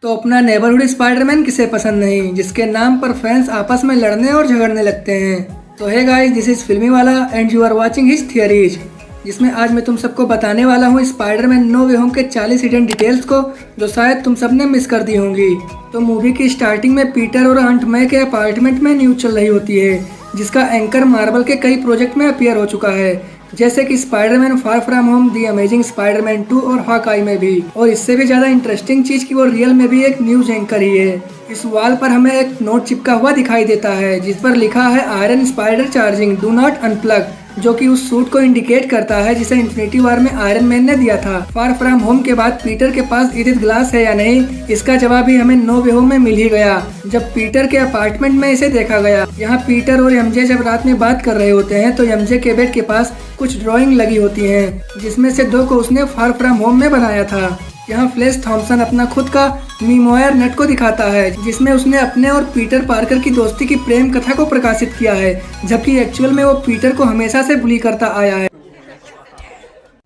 तो अपना neighbourhood Spiderman किसे पसंद नहीं, जिसके नाम पर फैंस आपस में लड़ने और झगड़ने लगते हैं। तो है गाइस, दिस इज फिल्मी वाला and you are watching his theories, जिसमें आज मैं तुम सबको बताने वाला हूँ स्पाइडरमैन नो वे होम के 40 हिडन डिटेल्स को, जो शायद तुम सबने मिस कर दी होंगी। तो मूवी की स्टार्टिंग में पीटर और आंट मै के अपार्टमेंट में न्यूज चल रही होती है, जिसका एंकर मार्वल के कई प्रोजेक्ट में अपीयर हो चुका है, जैसे कि Spiderman far from home, the amazing Spiderman 2 और हॉकआई में भी। और इससे भी ज्यादा इंटरेस्टिंग चीज कि वो रियल में भी एक न्यूज एंकर ही है। इस वॉल पर हमें एक नोट चिपका हुआ दिखाई देता है, जिस पर लिखा है iron spider charging, do not unplug, जो कि उस सूट को इंडिकेट करता है जिसे इन्फिनिटी वॉर में आयरन मैन ने दिया था। फार फ्रॉम होम के बाद पीटर के पास इरिथ ग्लास है या नहीं, इसका जवाब भी हमें नो वे होम में मिल ही गया, जब पीटर के अपार्टमेंट में इसे देखा गया। यहाँ पीटर और एमजे जब रात में बात कर रहे होते हैं तो एमजे के बेड के पास कुछ ड्राइंग लगी होती हैं, जिसमें से 2 को उसने फार फ्रॉम होम में बनाया था। यहाँ फ्लैश थॉम्सन अपना खुद का मीमोयर नेट को दिखाता है, जिसमें उसने अपने और पीटर पार्कर की दोस्ती की प्रेम कथा को प्रकाशित किया है, जबकि एक्चुअल में वो पीटर को हमेशा से बुली करता आया है।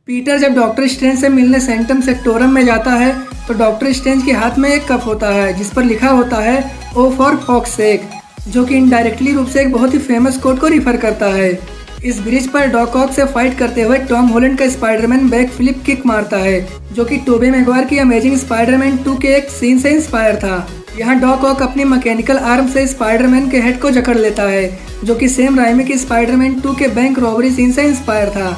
पीटर जब डॉक्टर स्ट्रेंज से मिलने सेंटम सेक्टोरम में जाता है तो डॉक्टर स्ट्रेंज के हाथ में एक कप होता है, जिस पर लिखा होता है ओ फॉर फॉक्स सेक, जो कि इनडायरेक्टली रूप से एक बहुत ही फेमस कोट को रिफर करता है। इस ब्रिज पर डॉक ऑक से फाइट करते हुए टॉम हॉलैंड का स्पाइडरमैन बैक फ्लिप किक मारता है, जो कि टोबे मैगवायर की अमेजिंग स्पाइडरमैन 2 के एक सीन से इंस्पायर था। यहाँ डॉक ऑक अपनी मैकेनिकल आर्म से स्पाइडरमैन के हेड को जकड़ लेता है, जो कि सैम राइमी की स्पाइडरमैन 2 के बैंक रॉबरी सीन से इंस्पायर था।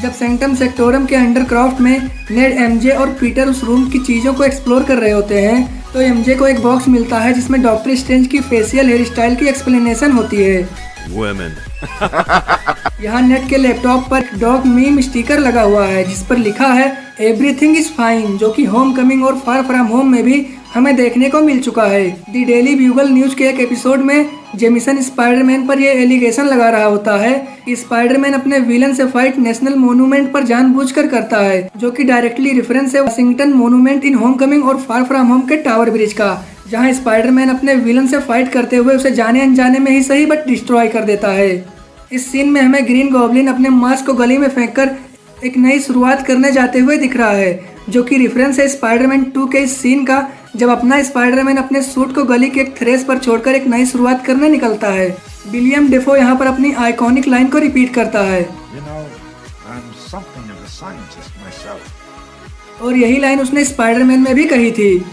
जब सेंटम सेक्टोरम के अंडरक्राफ्ट में नेड, एमजे और पीटर उस रूम की चीजों को एक्सप्लोर कर रहे होते हैं तो एमजे को एक बॉक्स मिलता है, जिसमें डॉक्टर स्ट्रेंज की फेशियल हेयर स्टाइल की एक्सप्लेनेशन होती है। यहाँ नेट के लैपटॉप पर डॉग मीम स्टिकर लगा हुआ है, जिस पर लिखा है एवरीथिंग इज फाइन, जो कि होम कमिंग और फार फ्रॉम होम में भी हमें देखने को मिल चुका है। दी डेली ब्यूगल न्यूज के एक एपिसोड में जेमिसन स्पाइडरमैन पर यह एलिगेशन लगा रहा होता है कि स्पाइडरमैन अपने विलन से फाइट नेशनल मोन्यूमेंट पर जानबूझकर करता है, जो कि डायरेक्टली रेफरेंस है वाशिंगटन मोन्यूमेंट इन होम कमिंग और फार फ्रॉम होम के टावर ब्रिज का, जहां स्पाइडरमैन अपने विलन से फाइट करते हुए उसे जाने अनजाने में ही सही बट डिस्ट्रॉय कर देता है। इस सीन में हमें ग्रीन गॉब्लिन अपने मास्क को गली में फेंककर एक नई शुरुआत करने जाते हुए दिख रहा है, जो कि रेफरेंस है स्पाइडरमैन 2 के इस सीन का, जब अपना स्पाइडरमैन अपने सूट को गली के एक थ्रेस पर छोड़कर एक नई शुरुआत करने निकलता है। विलियम डेफो यहाँ पर अपनी आइकॉनिक लाइन को रिपीट करता है, और यही लाइन उसने स्पाइडरमैन में भी कही थी।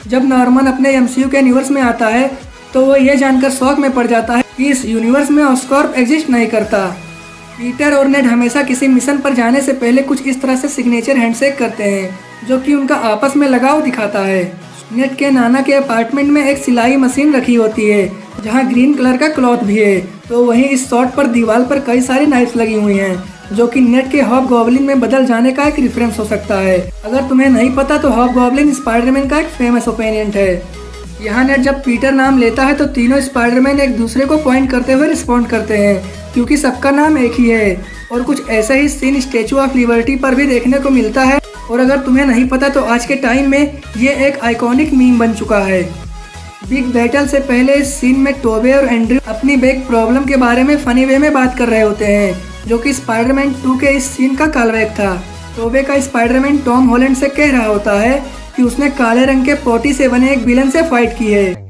जब नॉर्मन अपने एमसीयू के यूनिवर्स में आता है तो वो ये जानकर शॉक में पड़ जाता है कि इस यूनिवर्स में ऑस्कॉर्प एग्जिस्ट नहीं करता। पीटर और नेड हमेशा किसी मिशन पर जाने से पहले कुछ इस तरह से सिग्नेचर हैंडशेक करते हैं, जो कि उनका आपस में लगाव दिखाता है। नेड के नाना के अपार्टमेंट में एक सिलाई मशीन रखी होती है, जहां ग्रीन कलर का क्लॉथ भी है, तो वहीं इस शॉट पर दीवार पर कई सारी नाइफ्स लगी हुई हैं, जो कि नेड के हॉब गॉब्लिन में बदल जाने का एक रेफरेंस हो सकता है। अगर तुम्हें नहीं पता तो हॉब गॉब्लिन स्पाइडरमैन का एक फेमस ओपोनेंट है। यहाँ नेड जब पीटर नाम लेता है तो तीनों स्पाइडरमैन एक दूसरे को पॉइंट करते हुए रिस्पॉन्ड करते हैं, क्योंकि सबका नाम एक ही है। और कुछ ऐसा ही सीन स्टैचू ऑफ लिबर्टी पर भी देखने को मिलता है, और अगर तुम्हें नहीं पता तो आज के टाइम में ये एक आइकॉनिक मीम बन चुका है। बिग बैटल से पहले इस सीन में टोबे और एंड्रयू अपनी बैक प्रॉब्लम के बारे में फनी वे में बात कर रहे होते हैं, जो कि स्पाइडरमैन 2 के इस सीन का कॉलबैक था। टोबे का स्पाइडरमैन टॉम हॉलैंड से कह रहा होता है कि उसने काले रंग के पोटी से बने एक विलन से फाइट की है,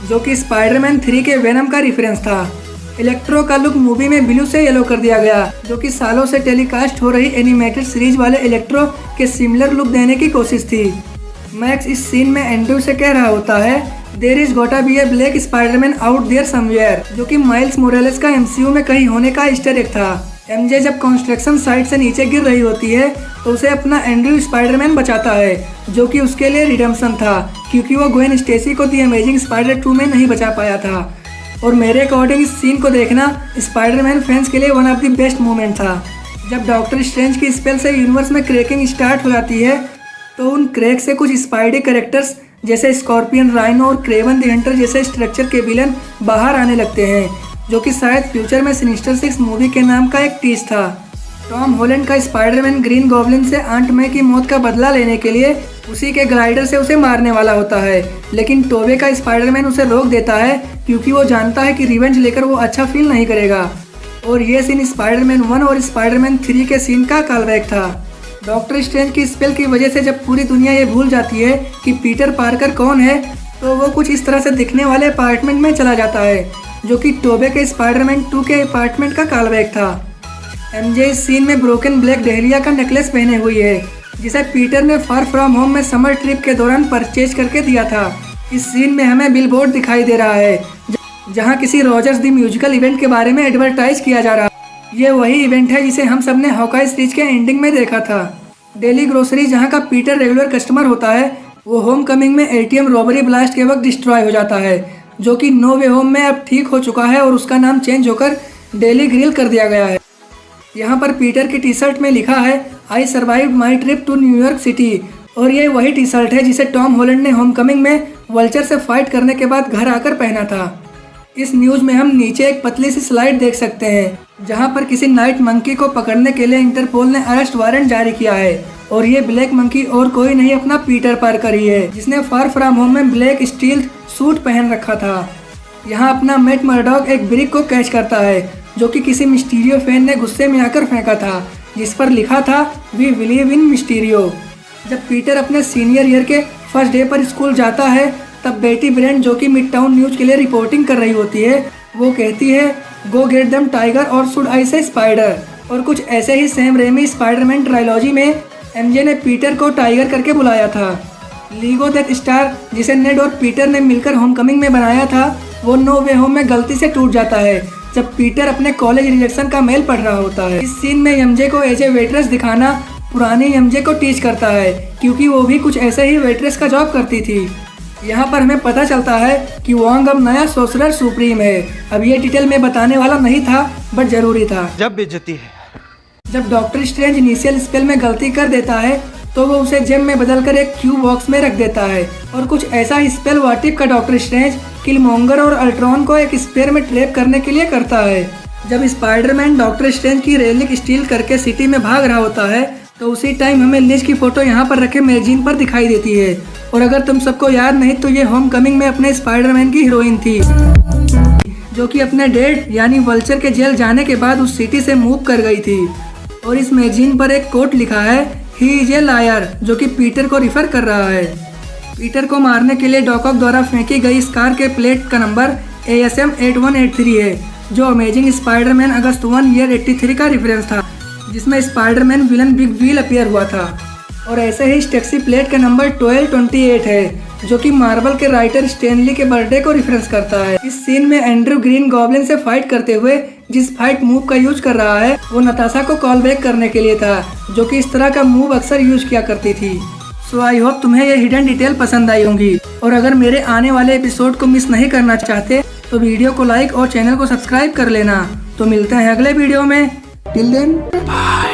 जो कि स्पाइडरमैन 3 के वेनम का रेफरेंस था। इलेक्ट्रो का लुक मूवी में ब्लू से येलो कर दिया गया, जो कि सालों से टेलीकास्ट हो रही एनिमेटेड सीरीज वाले इलेक्ट्रो के सिमिलर लुक देने की कोशिश थी। मैक्स इस सीन में एंड्रयू से कह रहा होता है there is gotta be a black Spiderman out there somewhere, जो कि माइल्स मोरेलेस का एमसीयू में कहीं होने का ईस्टर एग था। एमजे जब कंस्ट्रक्शन साइट से नीचे गिर रही होती है तो उसे अपना एंड्रयू स्पाइडरमैन बचाता है, जो कि उसके लिए रिडेम्पशन था, क्योंकि वो ग्वेन स्टेसी को दी अमेजिंग स्पाइडर 2 में नहीं बचा पाया था। और मेरे अकॉर्डिंग इस सीन को देखना स्पाइडरमैन फैंस के लिए one of the best moment था। जब डॉक्टर स्ट्रेंज की स्पेल से यूनिवर्स में क्रैकिंग स्टार्ट हो जाती है तो उन क्रैक से कुछ स्पाइडी कैरेक्टर्स जैसे स्कॉर्पियन, राइनो और क्रेवन द हंटर जैसे स्ट्रक्चर के विलन बाहर आने लगते हैं, जो कि शायद फ्यूचर में सिनिस्टर 6 मूवी के नाम का एक टीज था। टॉम हॉलैंड का स्पाइडरमैन ग्रीन गॉब्लिन से आंट मै की मौत का बदला लेने के लिए उसी के ग्लाइडर से उसे मारने वाला होता है, लेकिन टोबे का स्पाइडरमैन उसे रोक देता है, क्योंकि वो जानता है कि रिवेंज लेकर वो अच्छा फील नहीं करेगा। और ये सीन स्पाइडरमैन 1 और स्पाइडरमैन 3 के सीन का कॉलबैक था। डॉक्टर स्ट्रेंज की स्पेल की वजह से जब पूरी दुनिया ये भूल जाती है कि पीटर पार्कर कौन है, तो वो कुछ इस तरह से दिखने वाले अपार्टमेंट में चला जाता है, जो कि टोबे के स्पाइडरमैन 2 के अपार्टमेंट का कॉलबैक था। एमजे इस सीन में ब्रोकन ब्लैक डहलिया का नेकलेस पहने हुई है, जिसे पीटर ने फार फ्रॉम होम में समर ट्रिप के दौरान परचेज करके दिया था। इस सीन में हमें बिलबोर्ड दिखाई दे रहा है, जहां किसी रोजर्स द म्यूजिकल इवेंट के बारे में एडवर्टाइज किया जा रहा है। ये वही इवेंट है जिसे हम सबने हॉकाई सीरीज के एंडिंग में देखा था। डेली ग्रोसरी, जहां का पीटर रेगुलर कस्टमर होता है, वो होम कमिंग में एटीएम रॉबरी ब्लास्ट के वक्त डिस्ट्रॉय हो जाता है, जो कि नो वे होम में अब ठीक हो चुका है और उसका नाम चेंज होकर डेली ग्रिल कर दिया गया है। यहाँ पर पीटर की टी शर्ट में लिखा है I survived my trip to New York city, और ये वही टी शर्ट है जिसे टॉम हॉलैंड ने होम कमिंग में वल्चर से फाइट करने के बाद घर आकर पहना था। इस न्यूज में हम नीचे एक पतली सी स्लाइड देख सकते हैं, जहां पर किसी नाइट मंकी को पकड़ने के लिए इंटरपोल ने अरेस्ट वारंट जारी किया है, और ये ब्लैक मंकी और कोई नहीं अपना पीटर पार्कर ही है, जिसने फार फ्रॉम होम में ब्लैक स्टील सूट पहन रखा था। यहाँ अपना मैट मर्डॉक एक ब्रिक को कैच करता है, जो कि किसी मिस्टीरियो फैन ने गुस्से में आकर फेंका था, जिस पर लिखा था वी बिलीव इन मिस्टीरियो। जब पीटर अपने सीनियर ईयर के फर्स्ट डे पर स्कूल जाता है, तब बेटी ब्रेंट, जो कि मिड टाउन न्यूज के लिए रिपोर्टिंग कर रही होती है, वो कहती है गो गेट देम टाइगर और शुड आई से स्पाइडर। और कुछ ऐसे ही सैम रेमी स्पाइडरमैन ट्रायलॉजी में एमजे ने पीटर को टाइगर करके बुलाया था। लीगो डेथ स्टार, जिसे नेड और पीटर ने मिलकर होमकमिंग में बनाया था, वो नो वे होम में गलती से टूट जाता है जब पीटर अपने कॉलेज रिजेक्शन का मेल पढ़ रहा होता है। इस सीन में एमजे को एज ए वेट्रेस दिखाना पुरानी एमजे को टीच करता है, क्योंकि वो भी कुछ ऐसे ही वेट्रेस का जॉब करती थी। यहाँ पर हमें पता चलता है कि वॉन्ग अब नया सोर्सरर सुप्रीम है। अब ये डिटेल में बताने वाला नहीं था, बट जरूरी था। जब बेइज्जती है। जब डॉक्टर स्ट्रेंज इनिशियल स्पेल में गलती कर देता है, तो वो उसे जेम में बदलकर एक क्यूब बॉक्स में रख देता है, और कुछ ऐसा स्पेल वाटिफ का डॉक्टर स्ट्रेंज किलमोंगर और अल्ट्रॉन को एक स्पेयर में ट्रैप करने के लिए करता है। जब स्पाइडरमैन डॉक्टर स्ट्रेंज की रेलिंग स्टील करके सिटी में भाग रहा होता है, तो उसी टाइम हमें लिज की फोटो यहाँ पर रखे मैगजीन पर दिखाई देती है। और अगर तुम सबको याद नहीं, तो ये होम कमिंग में अपने स्पाइडरमैन की हीरोइन थी, जो कि अपने डेड यानी वल्चर के जेल जाने के बाद उस सिटी से मूव कर गई थी। और इस मैगजीन पर एक कोट लिखा है ही इज ए लायर, जो कि पीटर को रिफर कर रहा है। पीटर को मारने के लिए डॉक ऑक द्वारा फेंकी गई इस कार के प्लेट का नंबर ASM 8183 है, जो अमेजिंग स्पाइडरमैन अगस्त 1 ईयर 83 का रेफरेंस था, जिसमें Spiderman villain big wheel appear हुआ था। और ऐसे ही इस टैक्सी प्लेट का नंबर 1228 है, जो कि मार्वल के राइटर स्टैनली के बर्थडे को रेफरेंस करता है। इस सीन में एंड्रू ग्रीन गॉब्लिन से फाइट करते हुए जिस फाइट मूव का यूज कर रहा है, वो नताशा को कॉल बैक करने के लिए था, जो कि इस तरह का मूव अक्सर यूज किया करती थी। सो आई होप तुम्हें ये हिडन डिटेल पसंद आई होंगी, और अगर मेरे आने वाले एपिसोड को मिस नहीं करना चाहते, तो वीडियो को लाइक और चैनल को सब्सक्राइब कर लेना। तो मिलते हैं अगले वीडियो में। Till then.